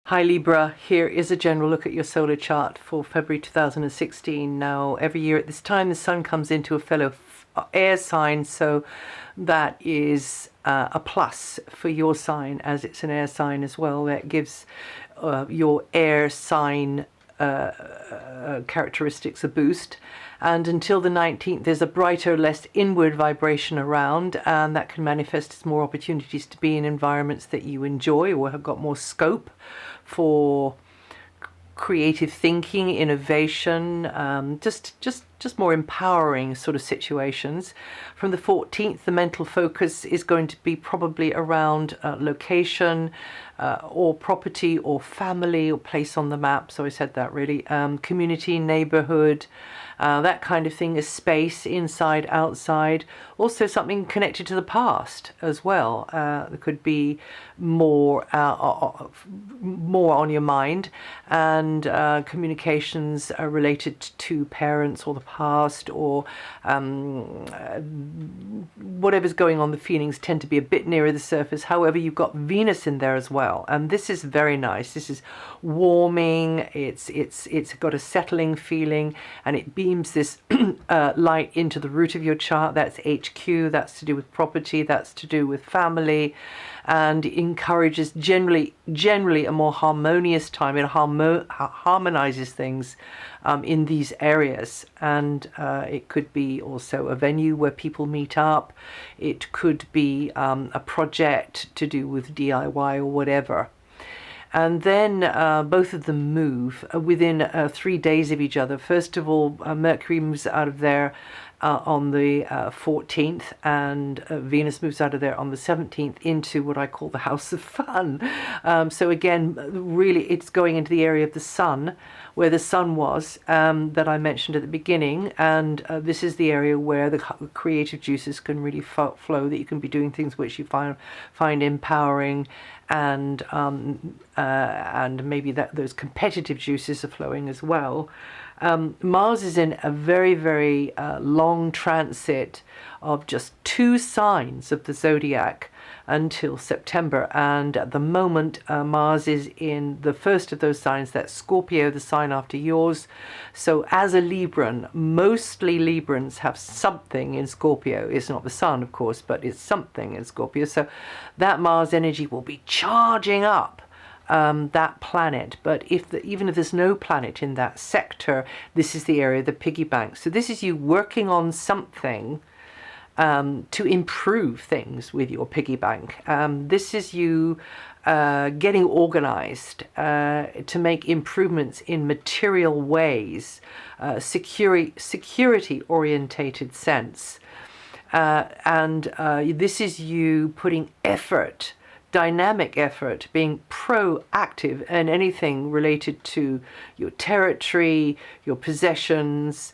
Hi Libra, here is a general look at your solar chart for February 2016. Now, every year at this time, the Sun comes into a fellow air sign, so that is a plus for your sign, as it's an air sign as well. That gives your air sign characteristics a boost. And until the 19th, there's a brighter, less inward vibration around, and that can manifest as more opportunities to be in environments that you enjoy or have got more scope for creative thinking, innovation, just more empowering sort of situations. From the 14th, the mental focus is going to be probably around location, or property, or family, or place on the map. So I said that really. Community, neighborhood, that kind of thing, is space, inside, outside. Also something connected to the past as well. There could be more on your mind, and communications are related to parents or the past, or whatever's going on. The feelings tend to be a bit nearer the surface. However, you've got Venus in there as well, and this is very nice. This is warming. It's got a settling feeling, and it beams this light into the root of your chart. That's HQ. That's to do with property. That's to do with family, and encourages generally a more harmonious time. It harmonizes things in these areas, and it could be also a venue where people meet up. It could be a project to do with DIY or whatever. And then both of them move within 3 days of each other. First of all, Mercury moves out of there on the 14th, and Venus moves out of there on the 17th into what I call the House of Fun. So again, really it's going into the area of the Sun, where the Sun was, that I mentioned at the beginning, and this is the area where the creative juices can really flow, that you can be doing things which you find empowering, and maybe that those competitive juices are flowing as well. Mars is in a very, very long transit of just 2 signs of the zodiac until September, and at the moment Mars is in the first of those signs. That's Scorpio, the sign after yours. So as a Libran, mostly Librans have something in Scorpio. It's not the Sun, of course, but it's something in Scorpio. So that Mars energy will be charging up that planet. But even if there's no planet in that sector, this is the area of the piggy bank. So this is you working on something to improve things with your piggy bank. This is you getting organized to make improvements in material ways, security orientated sense, and this is you putting effort, dynamic effort, being proactive in anything related to your territory, your possessions,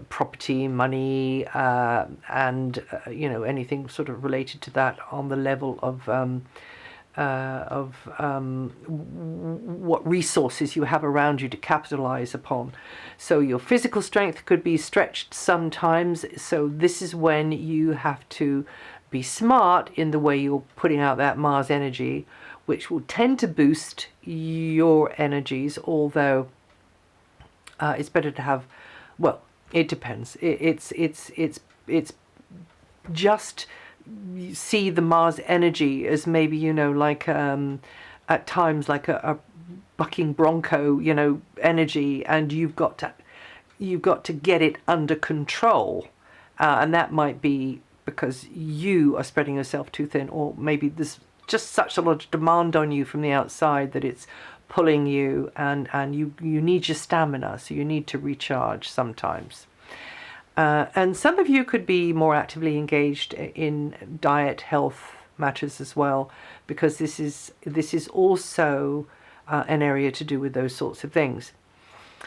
property, money, and anything sort of related to that on the level of what resources you have around you to capitalize upon. So your physical strength could be stretched sometimes. So this is when you have to be smart in the way you're putting out that Mars energy, which will tend to boost your energies, although it's better to have, well, it depends. It's just, you see the Mars energy as maybe, like at times like a bucking bronco, energy, and you've got to get it under control, and that might be because you are spreading yourself too thin, or maybe there's just such a lot of demand on you from the outside that it's pulling you, and you need your stamina, so you need to recharge sometimes. And some of you could be more actively engaged in diet, health matters as well, because this is also an area to do with those sorts of things.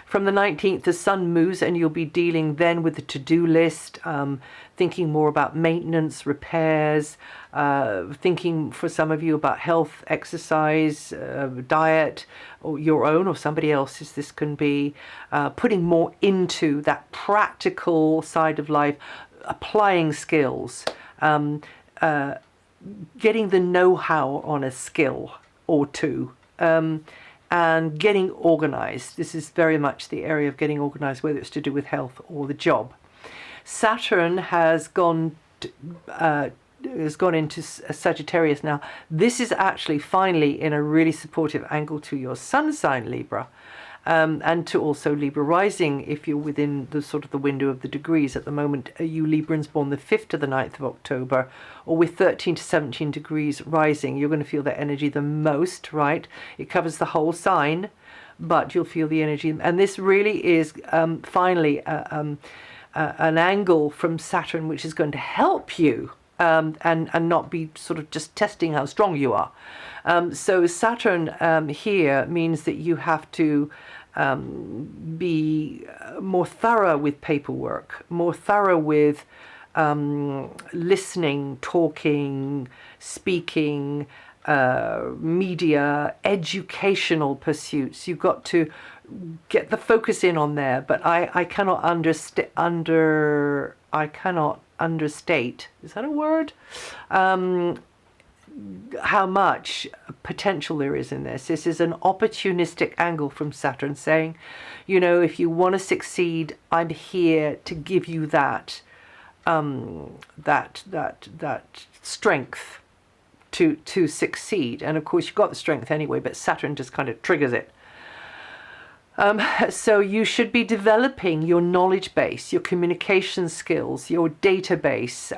From the 19th, the Sun moves, and you'll be dealing then with the to-do list, thinking more about maintenance, repairs, thinking for some of you about health, exercise, diet, or your own or somebody else's. This can be putting more into that practical side of life, applying skills, getting the know-how on a skill. or two. And getting organized. This is very much the area of getting organized, whether it's to do with health or the job. Saturn has gone into Sagittarius now. This is actually finally in a really supportive angle to your sun sign, Libra, and to also Libra rising, if you're within the sort of the window of the degrees at the moment. You Librans born the 5th to the 9th of October, or with 13 to 17 degrees rising, you're going to feel that energy the most, right? It covers the whole sign, but you'll feel the energy. And this really is finally an angle from Saturn, which is going to help you and not be sort of just testing how strong you are. So Saturn here means that you have to be more thorough with paperwork, more thorough with listening, talking, speaking, media, educational pursuits. You've got to get the focus in on there, but I cannot understate, is that a word? How much potential there is in this. This is an opportunistic angle from Saturn saying, you know, if you want to succeed, I'm here to give you that strength to succeed. And of course you've got the strength anyway, but Saturn just kind of triggers it. So you should be developing your knowledge base, your communication skills, your database,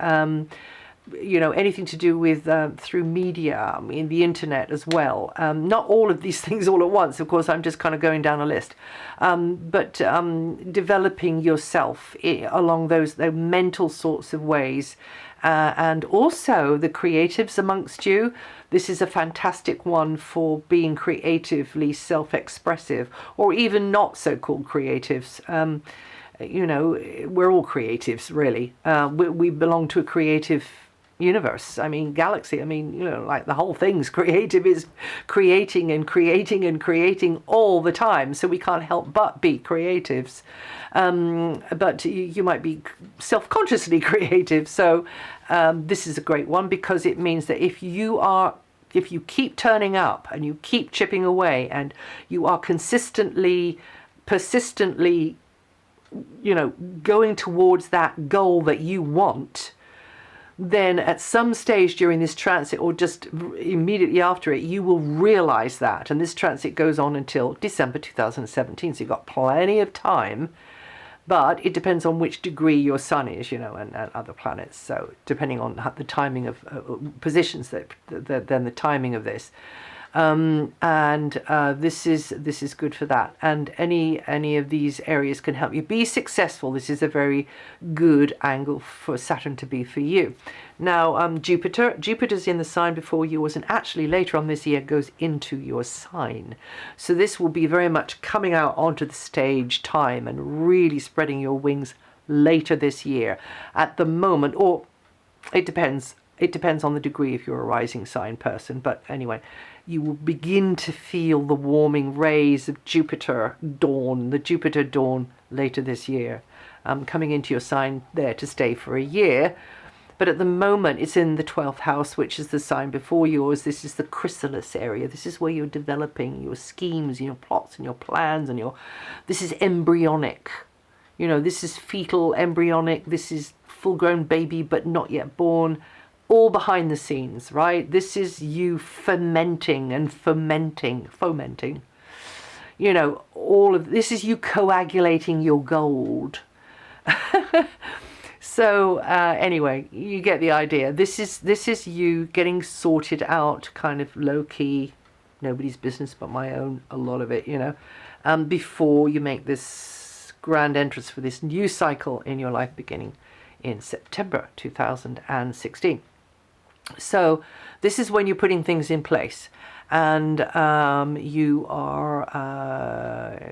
you know, anything to do with through media, in the internet as well. Not all of these things all at once, of course, I'm just kind of going down a list. But developing yourself along those mental sorts of ways. And also the creatives amongst you. This is a fantastic one for being creatively self-expressive, or even not so-called creatives. You know, we're all creatives, really. We belong to a creative universe. I mean, galaxy. I mean, you know, like the whole thing's creative, is creating and creating and creating all the time. So we can't help but be creatives. But you might be self-consciously creative. So this is a great one, because it means that if you keep turning up and you keep chipping away and you are persistently, you know, going towards that goal that you want, then at some stage during this transit, or just immediately after it, you will realize that. And this transit goes on until December 2017, so you've got plenty of time. But it depends on which degree your sun is, you know, and other planets. So depending on the timing of positions, then the timing of this. This is good for that. And any of these areas can help you be successful. This is a very good angle for Saturn to be for you. Now, Jupiter's in the sign before yours, and actually later on this year goes into your sign. So this will be very much coming out onto the stage time and really spreading your wings later this year. At the moment, or it depends on the degree if you're a rising sign person, but anyway, you will begin to feel the warming rays of Jupiter dawn, the Jupiter dawn later this year, coming into your sign there to stay for a year. But at the moment, it's in the 12th house, which is the sign before yours. This is the chrysalis area. This is where you're developing your schemes and your plots and your plans, and this is embryonic. You know, this is fetal, embryonic. This is full-grown baby, but not yet born. All behind the scenes, right? This is you fomenting. You know, all of this is you coagulating your gold. So anyway, you get the idea. This is you getting sorted out, kind of low key, nobody's business but my own. A lot of it, you know, before you make this grand entrance for this new cycle in your life beginning in September 2016. So this is when you're putting things in place, and you are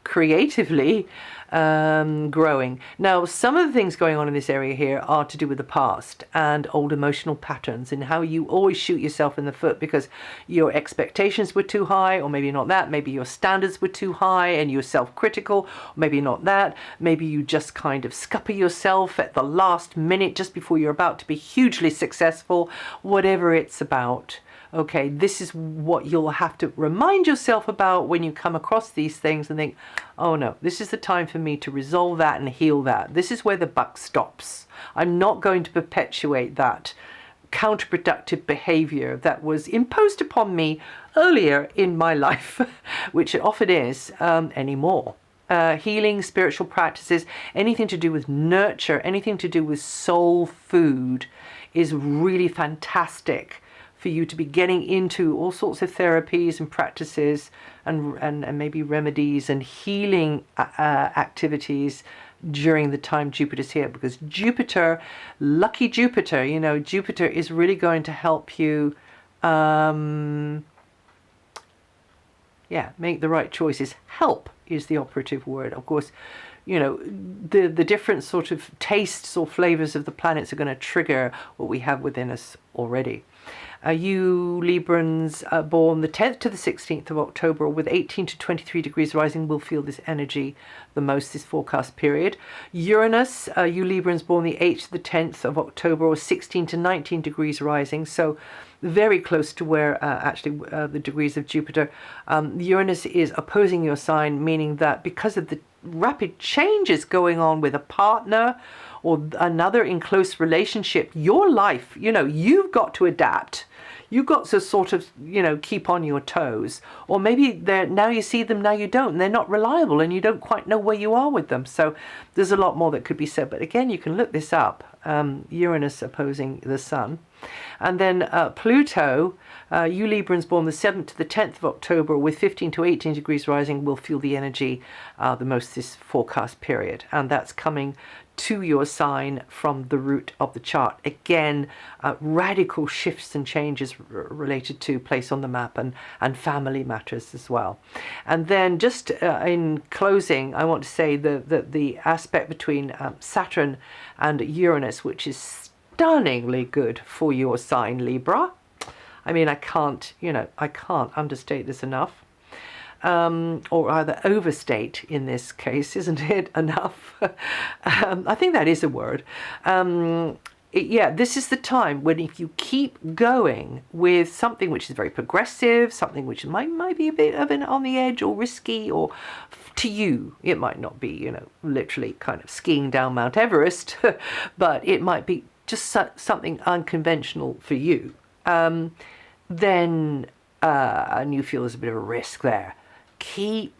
creatively growing. Now, some of the things going on in this area here are to do with the past and old emotional patterns, and how you always shoot yourself in the foot because your expectations were too high, or maybe not that, maybe your standards were too high and you're self-critical, or maybe not that, maybe you just kind of scupper yourself at the last minute just before you're about to be hugely successful, whatever it's about. Okay, this is what you'll have to remind yourself about when you come across these things and think, oh no, this is the time for me to resolve that and heal that. This is where the buck stops. I'm not going to perpetuate that counterproductive behavior that was imposed upon me earlier in my life, which it often is anymore. Healing, spiritual practices, anything to do with nurture, anything to do with soul food is really fantastic for you to be getting into all sorts of therapies and practices and maybe remedies and healing activities during the time Jupiter's here, because Jupiter, lucky Jupiter, you know, Jupiter is really going to help you make the right choices. Help is the operative word. Of course, you know, the different sort of tastes or flavors of the planets are going to trigger what we have within us already. You Librans born the 10th to the 16th of October with 18 to 23 degrees rising will feel this energy the most this forecast period. Uranus, you Librans born the 8th to the 10th of October or 16 to 19 degrees rising, so very close to where the degrees of Jupiter. Uranus is opposing your sign, meaning that because of the rapid changes going on with a partner or another in close relationship, your life, you know, you've got to adapt. You've got to sort of, you know, keep on your toes. Or maybe they're, now you see them, now you don't, and they're not reliable and you don't quite know where you are with them. So there's a lot more that could be said. But again, you can look this up. Uranus opposing the Sun. And then Pluto, you Librans born the 7th to the 10th of October with 15 to 18 degrees rising will feel the energy the most this forecast period. And that's coming to your sign from the root of the chart. Again, radical shifts and changes related to place on the map and family matters as well. And then just in closing, I want to say the aspect between Saturn and Uranus, which is stunningly good for your sign, Libra. I mean, I can't understate this enough. Or either overstate in this case, isn't it enough? I think that is a word. This is the time when if you keep going with something which is very progressive, something which might be a bit of an on the edge or risky, or to you, it might not be, you know, literally kind of skiing down Mount Everest, but it might be just something unconventional for you, and you feel there's a bit of a risk there. Keep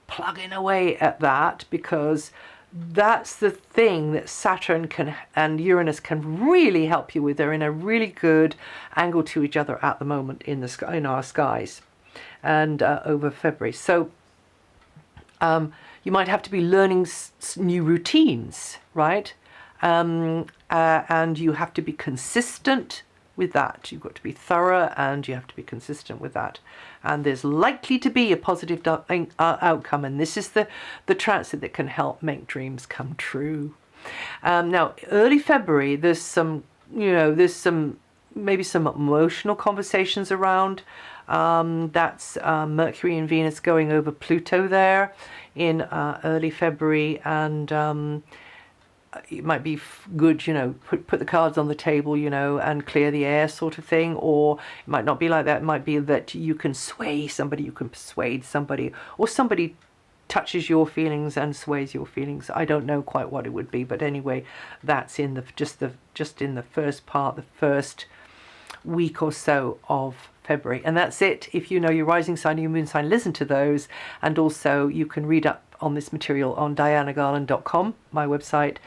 plugging away at that, because that's the thing that Saturn and Uranus can really help you with. They're in a really good angle to each other at the moment in our skies, and over February. So you might have to be learning new routines, right? And you have to be consistent with that. You've got to be thorough and you have to be consistent with that. And there's likely to be a positive outcome. And this is the transit that can help make dreams come true. Now, early February, there's some maybe some emotional conversations around. That's Mercury and Venus going over Pluto there in early February, and it might be good, you know, put the cards on the table, you know, and clear the air sort of thing. Or it might not be like that. It might be that you can sway somebody, you can persuade somebody, or somebody touches your feelings and sways your feelings. I don't know quite what it would be, but anyway, that's in just in the first part, the first week or so of February. And that's it. If you know your rising sign and your moon sign, listen to those. And also you can read up on this material on DianaGarland.com, my website.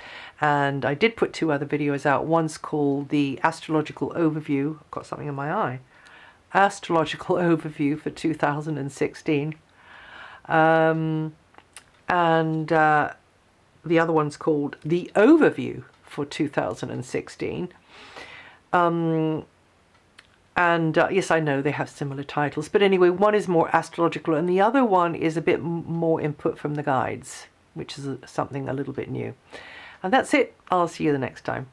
And I did put 2 other videos out. One's called the Astrological Overview. I've got something in my eye. Astrological Overview for 2016. And the other one's called the Overview for 2016. Yes, I know they have similar titles, but anyway, one is more astrological and the other one is a bit more input from the guides, which is something a little bit new. And that's it. I'll see you the next time.